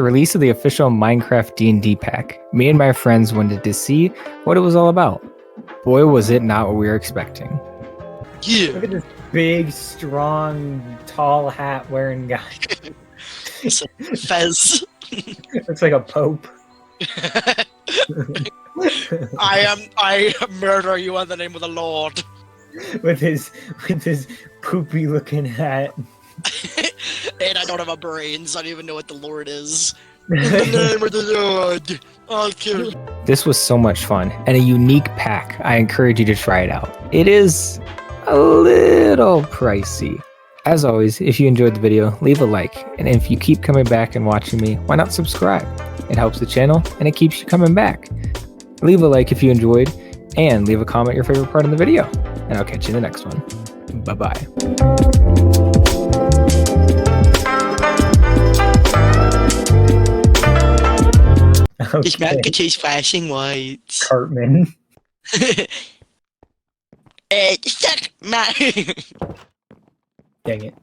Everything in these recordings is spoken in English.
release of the official Minecraft D&D pack, me and my friends wanted to see what it was all about. Boy, was it not what we were expecting. Yeah. Look at this big, strong, tall hat wearing guy. It's a fez. Looks like a pope. I murder you in the name of the Lord. with his poopy looking hat. And I don't have a brain, so I don't even know what the Lord is. In the name of the Lord, I'll kill you. This was so much fun and a unique pack. I encourage you to try it out. It is a little pricey. As always, if you enjoyed the video, leave a like, and if you keep coming back and watching me, why not subscribe? It helps the channel and it keeps you coming back. Leave a like if you enjoyed, and leave a comment your favorite part of the video, and I'll catch you in the next one. Bye-bye. Ich mag Getty's flashing lights. Cartman. Suck my. Dang it.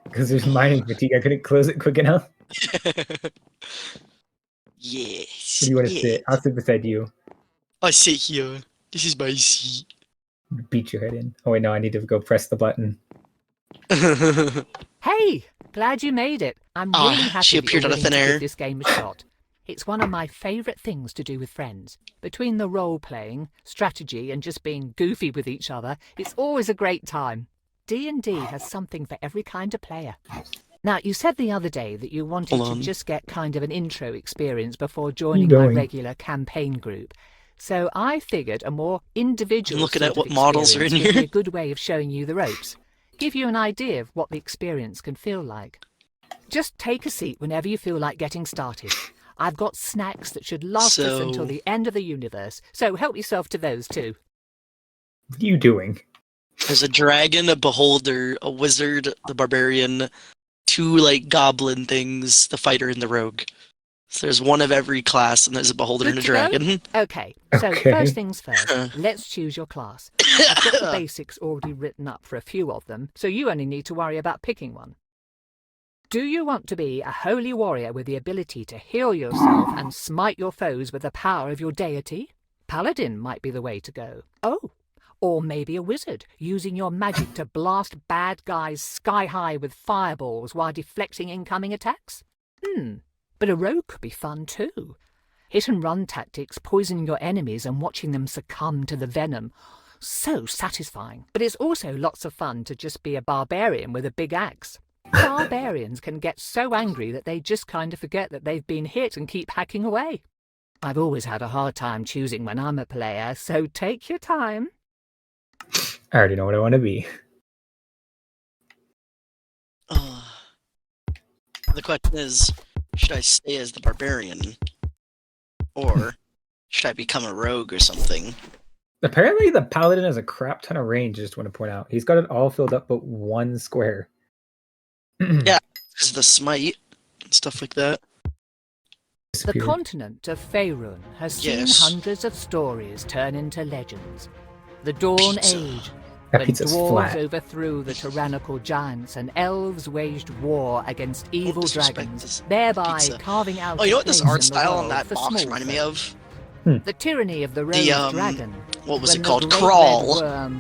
Because there's mining fatigue, I couldn't close it quick enough. Yes. Where do you want to sit? I'll sit beside you. I'll sit here. This is my seat. Beat your head in. Oh wait, no, I need to go press the button. Hey, glad you made it. I'm really happy she that appeared you're out of willing thin to air. give this game a shot. It's one of my favourite things to do with friends. Between the role-playing, strategy, and just being goofy with each other, it's always a great time. D&D has something for every kind of player. Now, you said the other day that you wanted to just get kind of an intro experience before joining my regular campaign group. So I figured a more individual looking sort at what of models are in experience would here. be a good way of showing you the ropes. Give you an idea of what the experience can feel like. Just take a seat whenever you feel like getting started. I've got snacks that should last us until the end of the universe, so help yourself to those too. What are you doing? There's a dragon, a beholder, a wizard, the barbarian, two like goblin things, the fighter and the rogue. So there's one of every class, and there's a beholder Good and a to go? dragon. Okay, so first things first, let's choose your class. I've got the basics already written up for a few of them, so you only need to worry about picking one. Do you want to be a holy warrior with the ability to heal yourself and smite your foes with the power of your deity? Paladin might be the way to go. Oh, or maybe a wizard, using your magic to blast bad guys sky high with fireballs while deflecting incoming attacks? But a rogue could be fun too. Hit and run tactics, poisoning your enemies and watching them succumb to the venom. So satisfying. But it's also lots of fun to just be a barbarian with a big axe. Barbarians can get so angry that they just kind of forget that they've been hit and keep hacking away. I've always had a hard time choosing when I'm a player, so take your time. I already know what I want to be. The question is, should I stay as the barbarian? Or should I become a rogue or something? Apparently the paladin has a crap ton of range, I just want to point out. He's got it all filled up but one square. Yeah, because the smite and stuff like that. The continent of Faerun has seen hundreds of stories turn into legends. The Dawn Age, when dwarves overthrew the tyrannical giants and elves waged war against evil dragons, thereby carving out you know what this art style on on that box reminded me of? The tyranny of the rogue dragon. What was it called? Crawl. Oh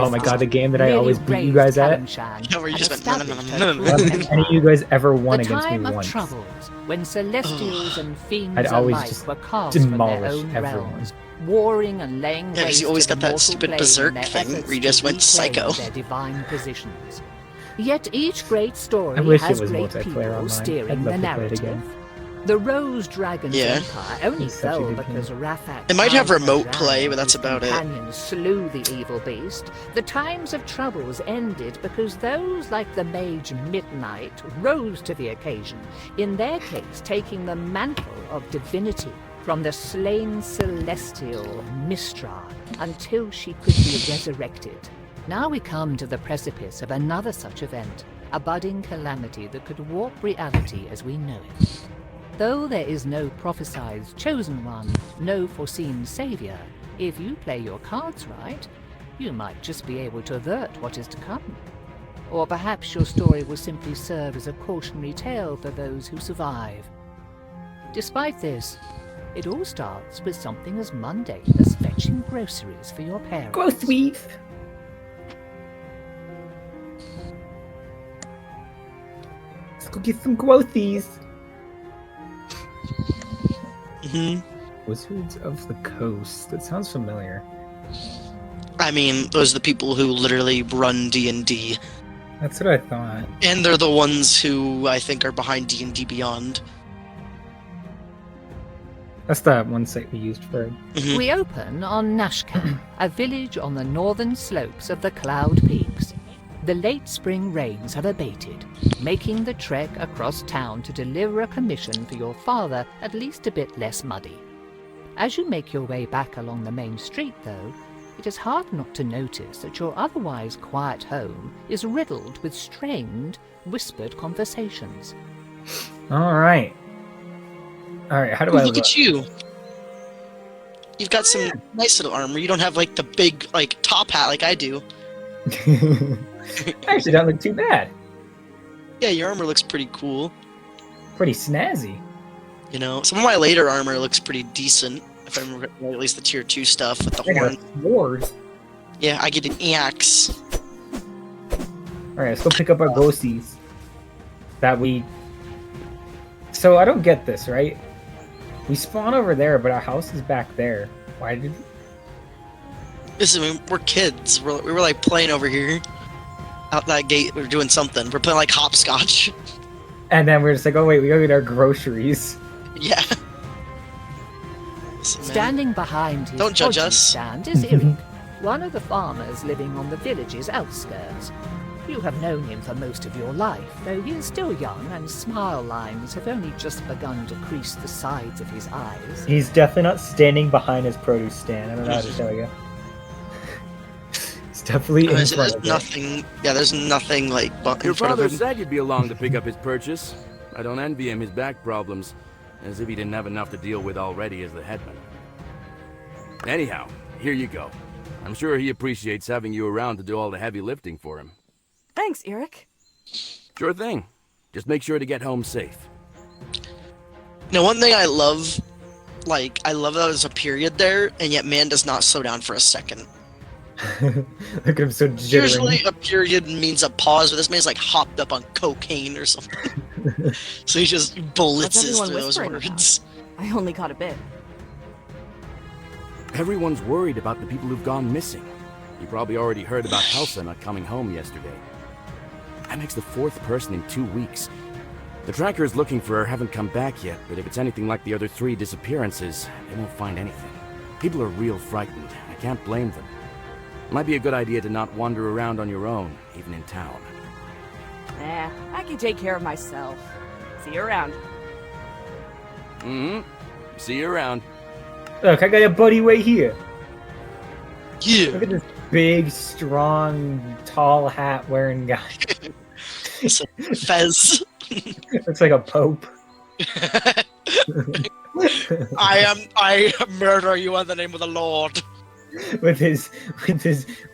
my god, the game that I always beat you guys at. Yeah, where you just went, Any of you guys ever won against me The time of once? troubles, when celestials and fiends I'd always alike just were cast from their demolish own everyone. realms, warring and laying Yeah, because you always got that stupid berserk thing where you just went psycho. their divine positions. Yet each great story I wish has it was great multiplayer people online. steering I'd the love to play it narrative. again. The Rose Dragon's empire only It's such a fell good because game. Rafat It might have Khan remote Azran play, but and that's his about it. companions slew the evil beast. The times of troubles ended because those like the mage Midnight rose to the occasion, in their case taking the mantle of divinity from the slain celestial Mistra until she could be resurrected. Now we come to the precipice of another such event, a budding calamity that could warp reality as we know it. Though there is no prophesied chosen one, no foreseen savior, if you play your cards right, you might just be able to avert what is to come. Or perhaps your story will simply serve as a cautionary tale for those who survive. Despite this, it all starts with something as mundane as fetching groceries for your parents. Groceries. Let's go get some groceries. Wizards of the Coast. That sounds familiar. I mean, those are the people who literally run D&D. That's what I thought. And they're the ones who I think are behind D&D Beyond. That's the one site we used for it. We open on Nashka, a village on the northern slopes of the Cloud Peaks. The late spring rains have abated, making the trek across town to deliver a commission for your father at least a bit less muddy. As you make your way back along the main street, though, it is hard not to notice that your otherwise quiet home is riddled with strained, whispered conversations. All right, how do I look at you? You've got some nice little armor. You don't have, like, the big, like, top hat like I do. Actually, don't look too bad. Yeah, your armor looks pretty cool. Pretty snazzy. You know, some of my later armor looks pretty decent. If I remember, at least the tier 2 stuff with the I got horn. a sword. Yeah, I get an axe. Alright, let's go pick up our ghosties. So I don't get this, right? We spawn over there, but our house is back there. Why did... Listen, we're kids. We were like playing over here. Out that gate, we were doing something. We're playing like hopscotch. And then we're just like, oh wait, we gotta get our groceries. Yeah. Listen, man. Standing behind his Don't judge dodgy us. stand is Eric, one of the farmers living on the village's outskirts. You have known him for most of your life, though he is still young and smile lines have only just begun to crease the sides of his eyes. He's definitely not standing behind his produce stand. I don't know how to tell you. It's definitely in There's front of it. nothing. Yeah, there's nothing like Your in front of father him. said you'd be along to pick up his purchase. I don't envy him his back problems, as if he didn't have enough to deal with already as the headman. Anyhow, here you go. I'm sure he appreciates having you around to do all the heavy lifting for him. Thanks, Eric. Sure thing. Just make sure to get home safe. Now, one thing I love, like, I love that there's a period there, and yet man does not slow down for a second. Look at him so jittering. Usually a period means a pause, but this man's like hopped up on cocaine or something. So he just blitzes everyone through those whispering words. I only caught a bit. Everyone's worried about the people who've gone missing. You probably already heard about Helsa not coming home yesterday. That makes the 4th person in 2 weeks. The trackers looking for her haven't come back yet, but if it's anything like the other 3 disappearances, they won't find anything. People are real frightened. I can't blame them. Might be a good idea to not wander around on your own, even in town. I can take care of myself. See you around. See you around. Look, I got a buddy right here. Yeah. Look at this big, strong, tall hat wearing guy. It's a Fez. Looks like a pope. I murder you in the name of the Lord. with his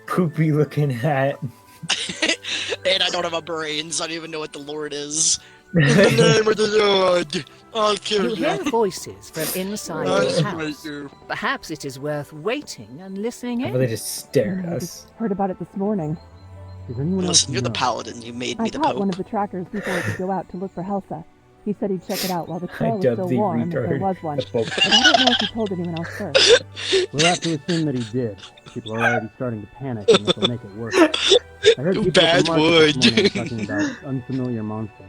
poopy looking hat. And I don't have a brain, so I don't even know what the Lord is. In the name of the Lord, I'll kill You you. hear voices from inside I'll your smite house. you. Perhaps it is worth waiting and listening How in. about they just stare at us? Heard about it this morning. Does anyone else Listen, you're the know? paladin. You made I me the caught one Pope. of the trackers before he could go out to look for Helsa. He said he'd check it out while the I trail was dubbed still the warm, if there retard was one. the pope. But I don't know if he told anyone else first. We'll have to assume that he did. People are already starting to panic and it'll make it worse. I heard people Bad at the market this wood. morning talking about unfamiliar monsters.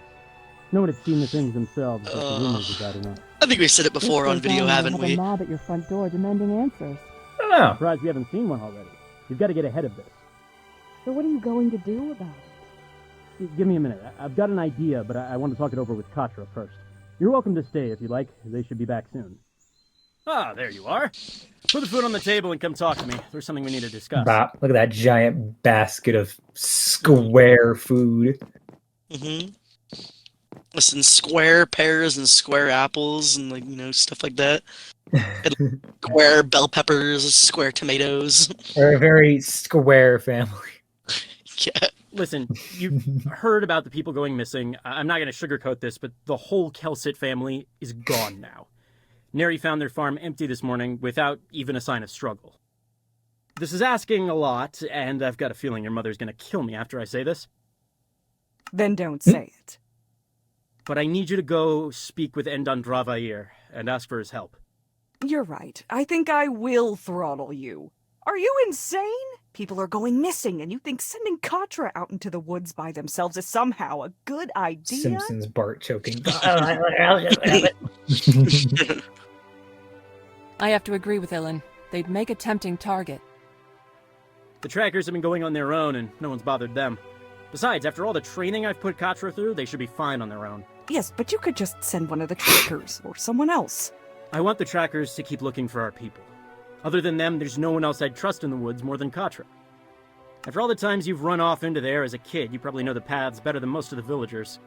No one had seen the things themselves, but the rumors are bad enough. I think we've said it before on This goes video, on, haven't have we? a mob at your front door demanding answers. I don't know. Surprised we haven't seen one already. You've got to get ahead of this. So what are you going to do about it? Give me a minute. I've got an idea, but I want to talk it over with Katra first. You're welcome to stay if you like. They should be back soon. Ah, there you are. Put the food on the table and come talk to me. There's something we need to discuss. Bop. Look at that giant basket of square food. Mm-hmm. Listen, square pears and square apples and, like, you know, stuff like that. And square bell peppers, square tomatoes. We're a very square family. Yeah. Listen, you've heard about the people going missing. I'm not going to sugarcoat this, but the whole Kelsit family is gone now. Neri found their farm empty this morning without even a sign of struggle. This is asking a lot, and I've got a feeling your mother's going to kill me after I say this. Then don't say it. But I need you to go speak with Endan Dravair and ask for his help. You're right. I think I will throttle you. Are you insane? People are going missing, and you think sending Katra out into the woods by themselves is somehow a good idea? Simpsons Bart choking. I have to agree with Ellen. They'd make a tempting target. The trackers have been going on their own, and no one's bothered them. Besides, after all the training I've put Katra through, they should be fine on their own. Yes, but you could just send one of the trackers, or someone else. I want the trackers to keep looking for our people. Other than them, there's no one else I'd trust in the woods more than Katra. After all the times you've run off into there as a kid, you probably know the paths better than most of the villagers.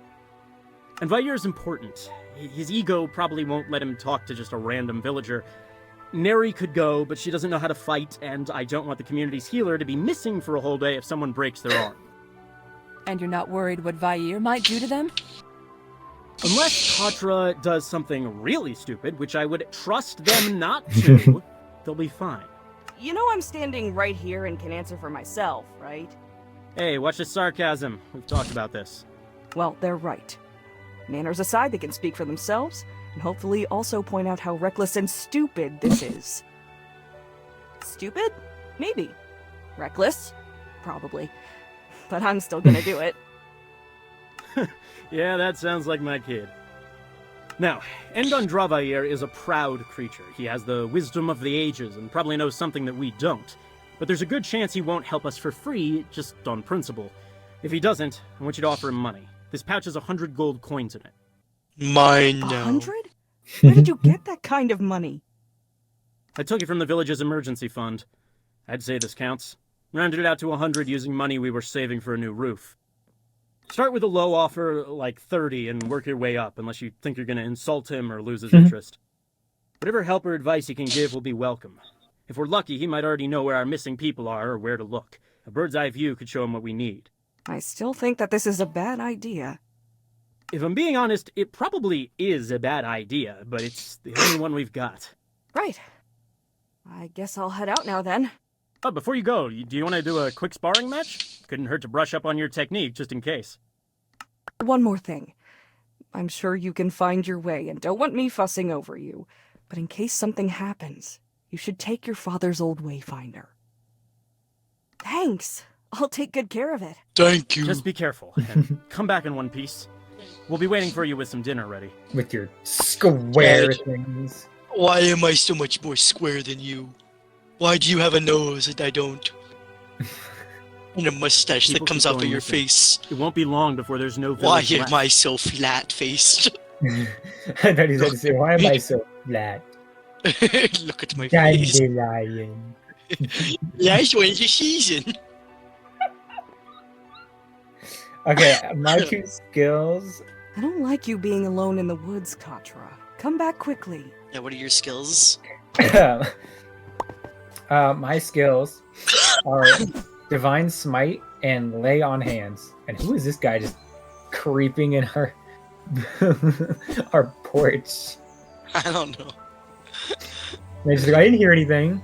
And Vair's important. His ego probably won't let him talk to just a random villager. Neri could go, but she doesn't know how to fight, and I don't want the community's healer to be missing for a whole day if someone breaks their arm. And you're not worried what Vair might do to them? Unless Katra does something really stupid, which I would trust them not to, they'll be fine. You know I'm standing right here and can answer for myself, right? Hey, watch the sarcasm. We've talked about this. Well, they're right. Manners aside, they can speak for themselves, and hopefully also point out how reckless and stupid this is. Stupid? Maybe. Reckless? Probably. But I'm still gonna do it. Yeah, that sounds like my kid. Now, Endan Dravair is a proud creature. He has the wisdom of the ages and probably knows something that we don't. But there's a good chance he won't help us for free, just on principle. If he doesn't, I want you to offer him money. This pouch has 100 gold coins in it. Mine now. 100? Where did you get that kind of money? I took it from the village's emergency fund. I'd say this counts. Rounded it out to 100 using money we were saving for a new roof. Start with a low offer, like 30, and work your way up, unless you think you're going to insult him or lose his interest. Whatever help or advice he can give will be welcome. If we're lucky, he might already know where our missing people are or where to look. A bird's eye view could show him what we need. I still think that this is a bad idea. If I'm being honest, it probably is a bad idea, but it's the only one we've got. Right. I guess I'll head out now then. Oh, before you go, do you want to do a quick sparring match? Couldn't hurt to brush up on your technique, just in case. One more thing. I'm sure you can find your way and don't want me fussing over you, but in case something happens, you should take your father's old wayfinder. Thanks. I'll take good care of it. Thank you. Just be careful, and come back in one piece. We'll be waiting for you with some dinner ready. With your square Dad. things. Why am I so much more square than you? Why do you have a nose and I don't? And a mustache People that comes keep off of going your missing. face. It won't be long before there's no Why village am left. I so flat-faced? I thought he was going to say, why am I so flat? Look at my face. Dandelion. Last one's a season. Okay, my two skills. I don't like you being alone in the woods, Katra. Come back quickly. Yeah, what are your skills? My skills are Divine Smite and Lay on Hands. And who is this guy just creeping in our our porch? I don't know. And I just like, I didn't hear anything.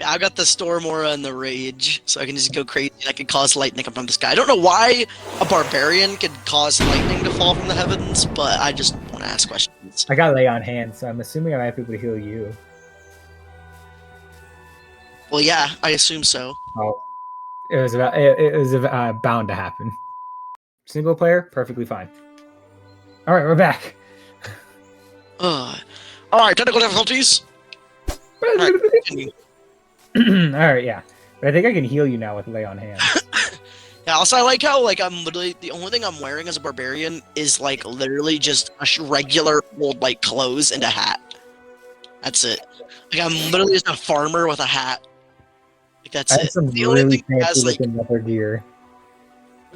I got the Storm Aura and the Rage, so I can just go crazy. I can cause lightning to come from the sky. I don't know why a barbarian could cause lightning to fall from the heavens, but I just want to ask questions. I got Lay on Hands, so I'm assuming I might be able to heal you. Well, yeah, I assume so. Oh, it was bound to happen. Single player, perfectly fine. All right, we're back. Alright, technical difficulties. Alright, continue. All right, yeah. But I think I can heal you now with Lay on Hands. Yeah, also I like how, like, I'm literally, the only thing I'm wearing as a barbarian is, like, literally just a regular old, like, clothes and a hat. That's it. Like, I'm literally just a farmer with a hat. Like, that's I have it. some The only really thing that has, fancy like, looking leather gear.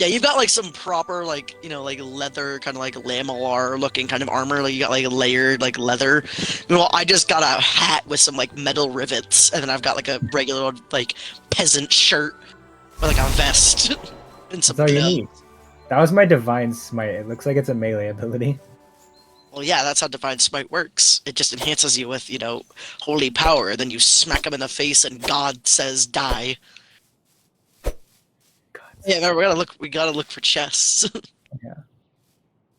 yeah, you've got, like, some proper, like, you know, like, leather, kind of, like, lamellar-looking kind of armor. Like, you got, like, layered, like, leather. Well, I just got a hat with some, like, metal rivets, and then I've got, like, a regular, like, peasant shirt, or, like, a vest. And some That's all you bells. need. That was my divine smite. It looks like it's a melee ability. Well, yeah, that's how Divine Smite works. It just enhances you with, holy power. Then you smack him in the face, and God says, "Die." Yeah, remember, we gotta look for chests. Yeah.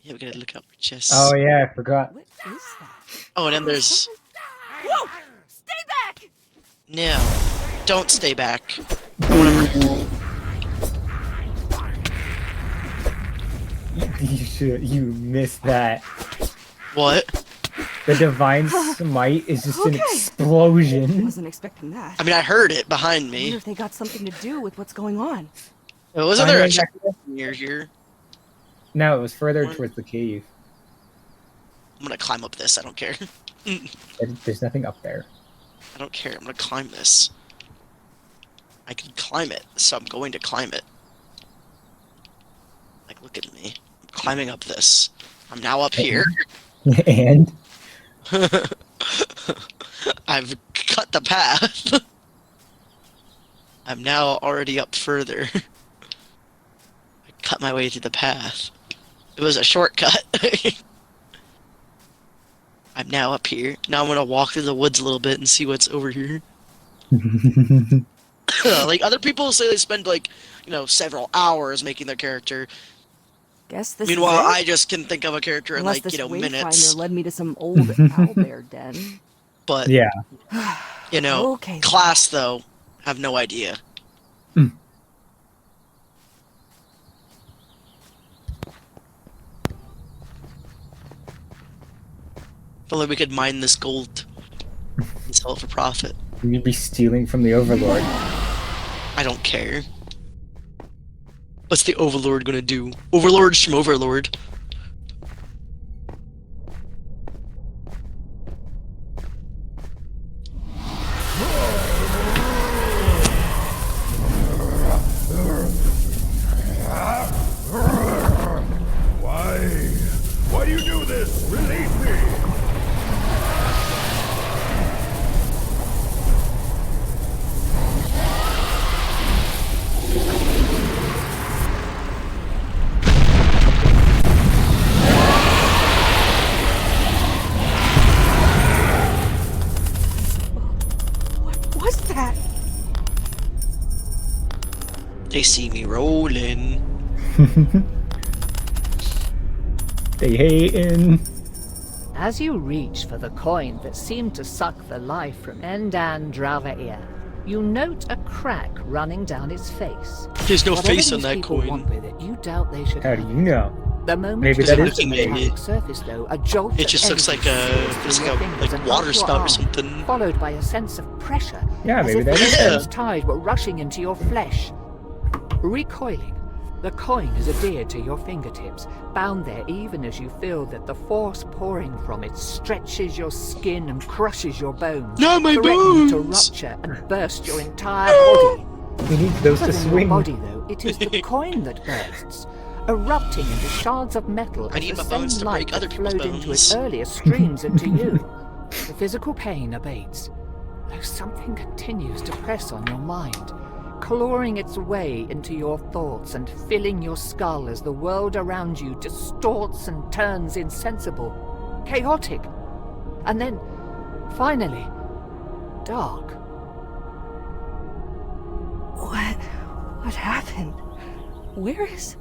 Yeah, we gotta look out for chests. Oh yeah, I forgot. What is that? Oh, and then there's... Whoa! Stay back! No. Don't stay back. Whatever. You missed that. What? The divine smite is just an Okay. explosion. Wasn't expecting that. I mean, I heard it behind I wonder me. if they got something to do with what's going on. Wasn't there a Finding chest back- near here? No, it was further What? towards the cave. I'm gonna climb up this, I don't care. There's nothing up there. I don't care, I'm gonna climb this. I can climb it, so I'm going to climb it. Like, look at me. I'm climbing up this. I'm now up here. And I've cut the path. I'm now already up further. I cut my way through the path. It was a shortcut. I'm now up here. Now I'm gonna walk through the woods a little bit and see what's over here. Like, other people say they spend, several hours making their character. Guess this Meanwhile, is it? I just can think of a character Unless in, this minutes. wayfinder led me to some old owlbear den. But, yeah. Okay. class, though, have no idea. If only we could mine this gold and sell it for profit. You'd be stealing from the Overlord. I don't care. What's the Overlord gonna do? Overlord from Overlord. Why do you do this? Release me! What was that? They see me rolling. They hating. As you reach for the coin that seemed to suck the life from Endan Dravair, you note a crack running down its face. There's no Whatever face on these that people coin. want with it, you doubt they should How do have you it. know? The moment Maybe you that touch is the the metallic main- surface, though, a jolt It of just looks energy like a, surges it's through like your a fingers and water up your spout or arm, something. followed by a sense of pressure, Yeah, as maybe if that the is Yeah. endless tide were rushing into your flesh. Recoiling, the coin is adhered to your fingertips, bound there even as you feel that the force pouring from it stretches your skin and crushes your bones, Not my threatening to bones! rupture and burst your entire body. We need those to Other than your swing. body, though, it is the coin that bursts, erupting into shards of metal I as need the my bones same to light break other that people's flowed into bones. its earliest streams into you. The physical pain abates, though something continues to press on your mind, clawing its way into your thoughts and filling your skull as the world around you distorts and turns insensible, chaotic, and then, finally, dark. What happened? Where is...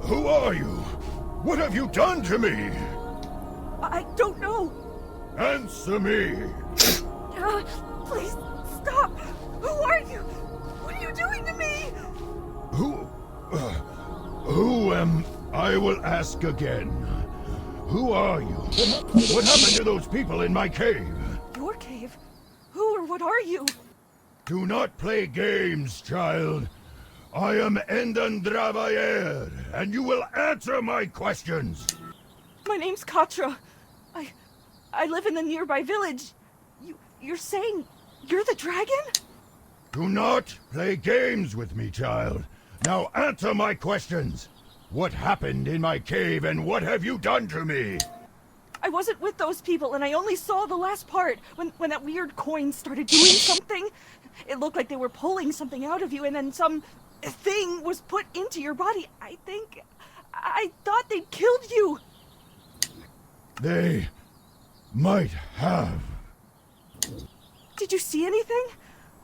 Who are you? What have you done to me? I don't know. Answer me! Please, stop. Who are you? What are you doing to me? Who am... I will ask again. Who are you? What happened to those people in my cave? Your cave? Who or what are you? Do not play games, child. I am Endan Dravair, and you will answer my questions. My name's Katra. I live in the nearby village. You're saying you're the dragon? Do not play games with me, child. Now answer my questions. What happened in my cave, and what have you done to me? I wasn't with those people, and I only saw the last part, when that weird coin started doing something. It looked like they were pulling something out of you, and then some thing was put into your body. I thought they'd killed you. They might have. Did you see anything?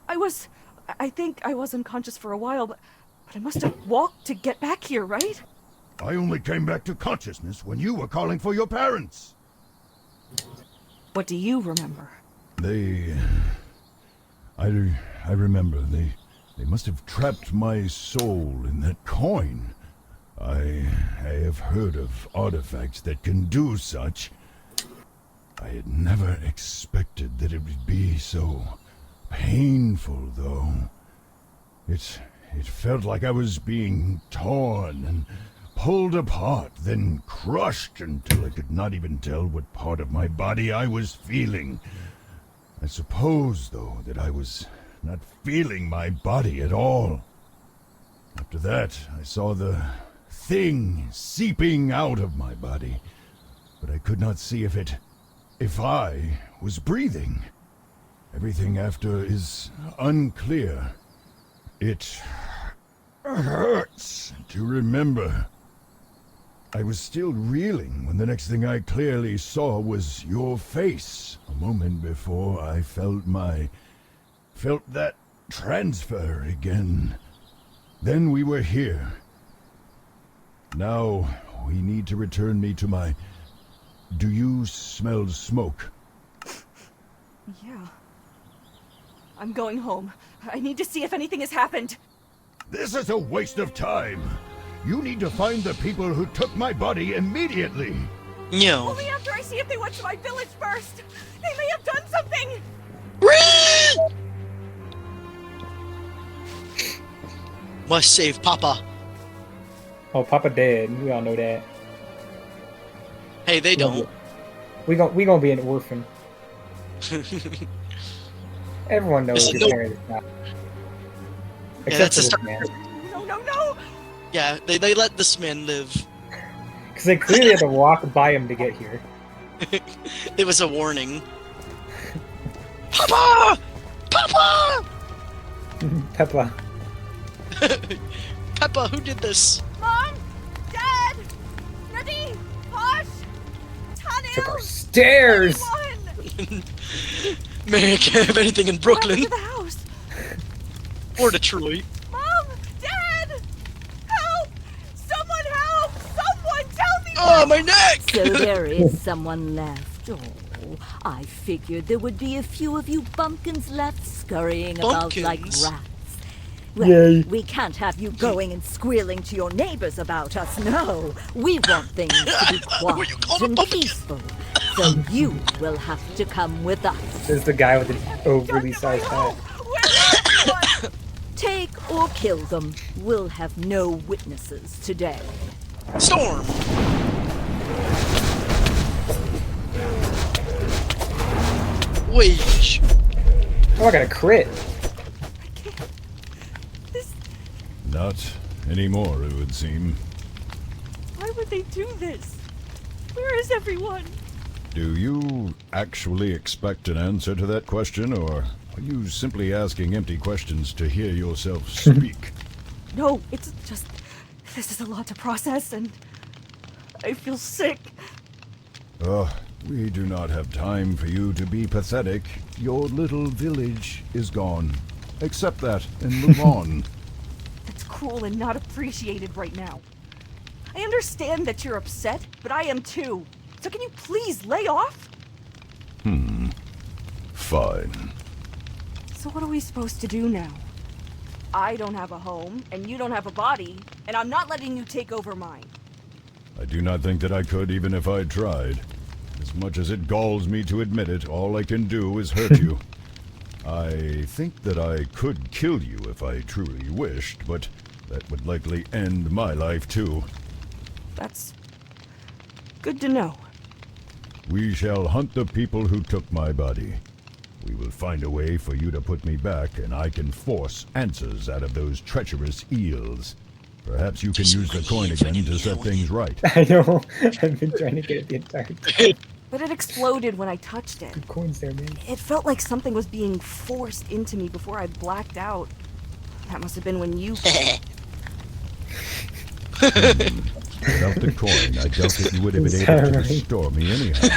I think I was unconscious for a while, but I must have walked to get back here, right? I only came back to consciousness when you were calling for your parents. What do you remember? I remember. They must have trapped my soul in that coin. I have heard of artifacts that can do such. I had never expected that it would be so painful, though. It felt like I was being torn and pulled apart, then crushed until I could not even tell what part of my body I was feeling. I suppose, though, that I was not feeling my body at all. After that, I saw the thing seeping out of my body, but I could not see if I was breathing. Everything after is unclear. It hurts to remember. I was still reeling when the next thing I clearly saw was your face. A moment before I felt that transfer again. Then we were here. Now we need to return me to my... Do you smell smoke? Yeah. I'm going home. I need to see if anything has happened. This is a waste of time. You need to find the people who took my body immediately. No. Only after I see if they went to my village first. They may have done something. Must save Papa. Oh, Papa dead. We all know that. Hey, they don't. We gonna be an orphan. Everyone knows your parents now. Except for this man. No! Yeah, they let this man live. Because they clearly had to walk by him to get here. It was a warning. Papa! Papa! Peppa. Peppa, who did this? Mom! Dad! Nadine! Posh! Tanil! Took our stairs! Man, I can't have anything in Brooklyn. To the house. Or Detroit. Mom! Dad! Help! Someone help! Someone tell me! Oh, my neck! So there is someone left. Oh, I figured there would be a few of you bumpkins left scurrying about like rats. Well, Yay. We can't have you going and squealing to your neighbors about us, no. We want things to be quiet and peaceful. So you will have to come with us. There's the guy with an overly sized hat. Take or kill them. We'll have no witnesses today. Storm! Wage! Oh, I got a crit. Not anymore, it would seem. Why would they do this? Where is everyone? Do you actually expect an answer to that question, or are you simply asking empty questions to hear yourself speak? No, it's just... This is a lot to process, and... I feel sick. We do not have time for you to be pathetic. Your little village is gone. Accept that and move on. That's cruel and not appreciated right now. I understand that you're upset, but I am too. So can you please lay off? Fine. So what are we supposed to do now? I don't have a home, and you don't have a body, and I'm not letting you take over mine. I do not think that I could even if I tried. As much as it galls me to admit it, all I can do is hurt you. I think that I could kill you if I truly wished, but that would likely end my life too. That's... good to know. We shall hunt the people who took my body. We will find a way for you to put me back, and I can force answers out of those treacherous eels. Perhaps you can use the coin again to set things right. I know. I've been trying to get it the entire time. but it exploded when I touched it. Good coins there, man. It felt like something was being forced into me before I blacked out. That must have been when you... Without the coin, I doubt that you would have been able to restore me anyhow.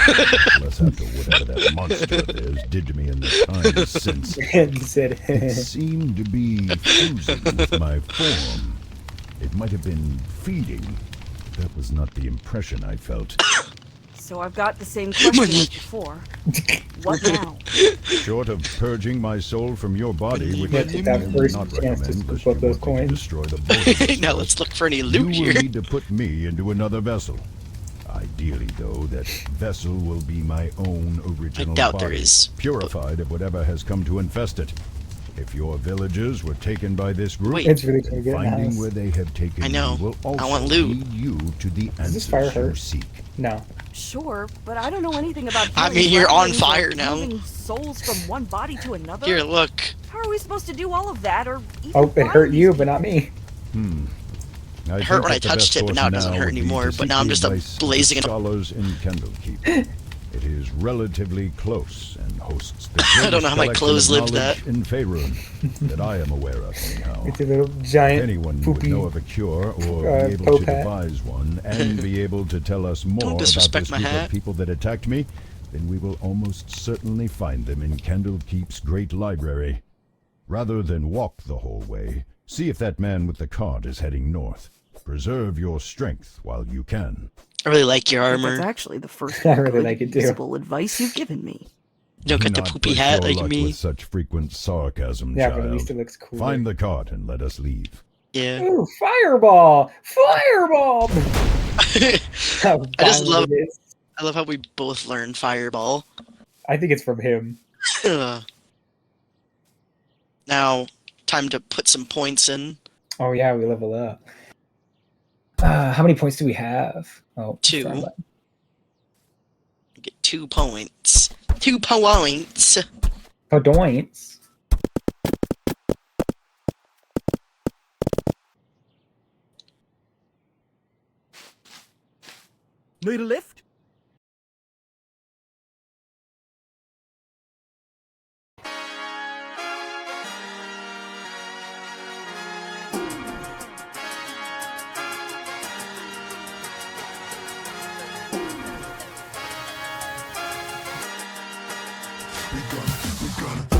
Unless after whatever that monster of theirs did to me in the time since. It seemed to be fusing with my form. It might have been feeding. That was not the impression I felt. So I've got the same question as before. What now? Short of purging my soul from your body, which Yeah, I that would first not chance to recommend, scoop lest you up those want me to coins. destroy the both of us Now first, let's look for any you loot will here. need to put me into another vessel. Ideally, though, that vessel will be my own original doubt body, there is. purified of whatever has come to infest it. If your villagers were taken by this group, Wait. It's really gonna get in the finding house. where they have taken I know. me will I also want loot. lead you to the Does this fire answers you hurt? seek. No. Sure, but I don't know anything about I healing mean, you're on gremlins or fire now. moving souls from one body to another. Here, look. How are we supposed to do all of that, or even Oh, it find hurt these you, people? but not me. It hurt when I touched it, but now it doesn't hurt anymore. But now I'm just blazing it. Scholars in Candlekeep. It is relatively close and hosts the I don't know how my greatest clothes collection lived of knowledge in Faerun that I am aware of anyhow. It's a little giant If anyone would poopy. know of a cure or be able Pope to hat. devise one and be able to tell us more about disrespect this my group hat. of people that attacked me, then we will almost certainly find them in Candlekeep's great library. Rather than walk the whole way, see if that man with the cart is heading north. Preserve your strength while you can. I really like your I think armor. That's actually the first I really good, like it too. usable advice you've given me. You don't get the Not poopy push hat your like luck me. with such frequent sarcasm, Yeah, child. but at least it looks cool. Find the cart and let us leave. Yeah. Ooh, fireball! Fireball! How I just violent love. it is. I love how we both learned fireball. I think it's from him. Now, time to put some points in. Oh yeah, we level up. How many points do we have? Oh, 2. front button. Get 2 points. 2 points. Points. Need a lift? We gonna